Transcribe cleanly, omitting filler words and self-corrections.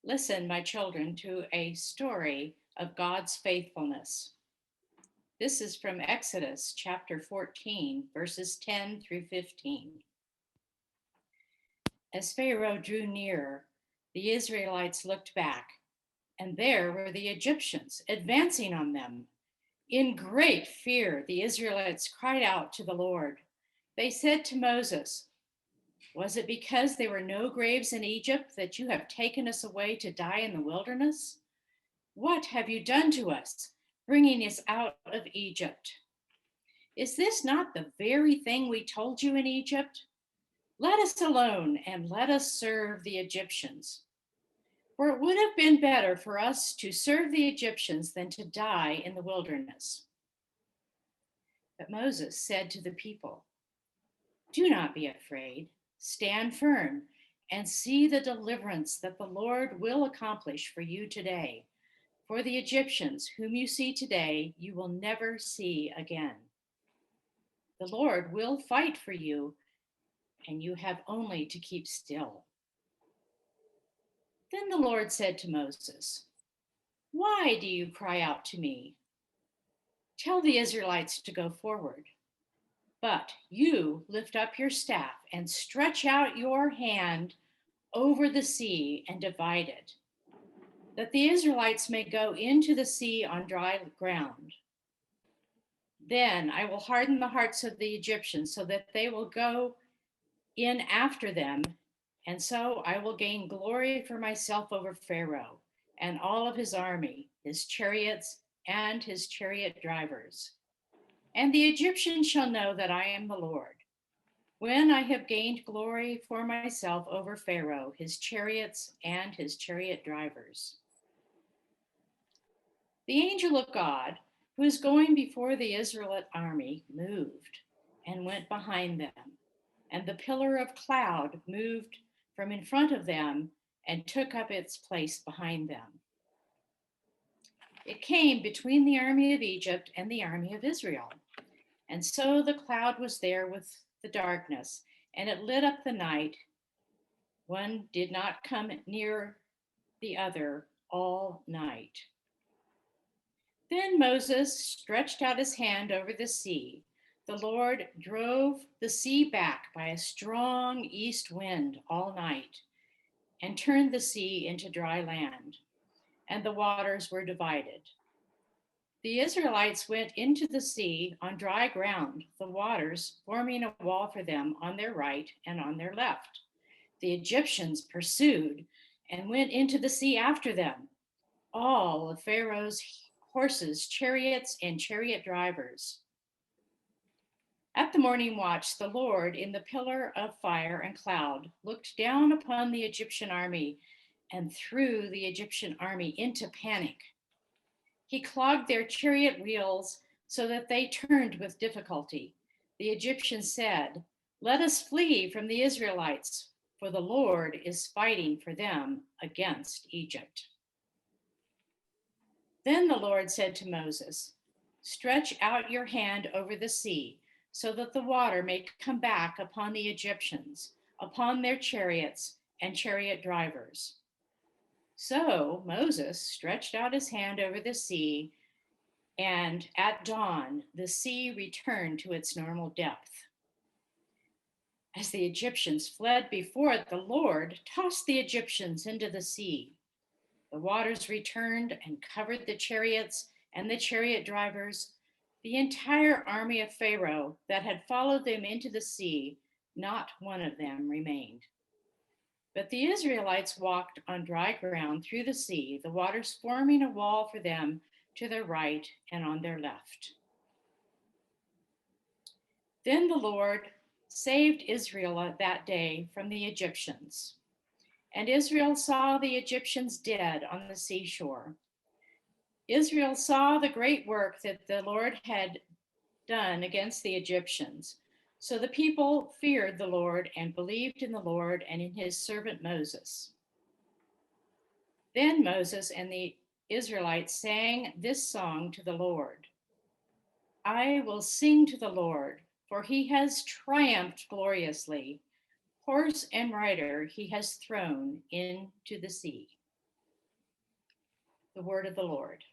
Listen, my children, to a story of God's faithfulness. This is from Exodus chapter 14, verses 10 through 15. As Pharaoh drew near, the Israelites looked back, and there were the Egyptians advancing on them. In great fear, the Israelites cried out to the Lord. They said to Moses, "Was it because there were no graves in Egypt that you have taken us away to die in the wilderness? What have you done to us, bringing us out of Egypt? Is this not the very thing we told you in Egypt? Let us alone and let us serve the Egyptians. For it would have been better for us to serve the Egyptians than to die in the wilderness." But Moses said to the people, "Do not be afraid. Stand firm and see the deliverance that the Lord will accomplish for you today. For the Egyptians whom you see today, you will never see again. The Lord will fight for you, and you have only to keep still." Then the Lord said to Moses, "Why do you cry out to me? Tell the Israelites to go forward. But you lift up your staff and stretch out your hand over the sea and divide it, that the Israelites may go into the sea on dry ground. Then I will harden the hearts of the Egyptians so that they will go in after them, and so I will gain glory for myself over Pharaoh and all of his army, his chariots, and his chariot drivers. And the Egyptians shall know that I am the Lord, when I have gained glory for myself over Pharaoh, his chariots, and his chariot drivers." The angel of God, who is going before the Israelite army, moved and went behind them, and the pillar of cloud moved from in front of them and took up its place behind them. It came between the army of Egypt and the army of Israel. And so the cloud was there with the darkness, and it lit up the night. One did not come near the other all night. Then Moses stretched out his hand over the sea. The Lord drove the sea back by a strong east wind all night and turned the sea into dry land, and the waters were divided. The Israelites went into the sea on dry ground, the waters forming a wall for them on their right and on their left. The Egyptians pursued and went into the sea after them, all of Pharaoh's horses, chariots, and chariot drivers. At the morning watch, the Lord, in the pillar of fire and cloud, looked down upon the Egyptian army and threw the Egyptian army into panic. He clogged their chariot wheels so that they turned with difficulty. The Egyptians said, "Let us flee from the Israelites, for the Lord is fighting for them against Egypt." Then the Lord said to Moses, "Stretch out your hand over the sea, so that the water may come back upon the Egyptians, upon their chariots and chariot drivers." So Moses stretched out his hand over the sea, and at dawn, the sea returned to its normal depth. As the Egyptians fled before it, the Lord tossed the Egyptians into the sea. The waters returned and covered the chariots and the chariot drivers. The entire army of Pharaoh that had followed them into the sea, not one of them remained. But the Israelites walked on dry ground through the sea, the waters forming a wall for them to their right and on their left. Then the Lord saved Israel that day from the Egyptians. And Israel saw the Egyptians dead on the seashore. Israel saw the great work that the Lord had done against the Egyptians. So the people feared the Lord and believed in the Lord and in his servant Moses. Then Moses and the Israelites sang this song to the Lord: "I will sing to the Lord, for he has triumphed gloriously. Horse and rider he has thrown into the sea." The word of the Lord.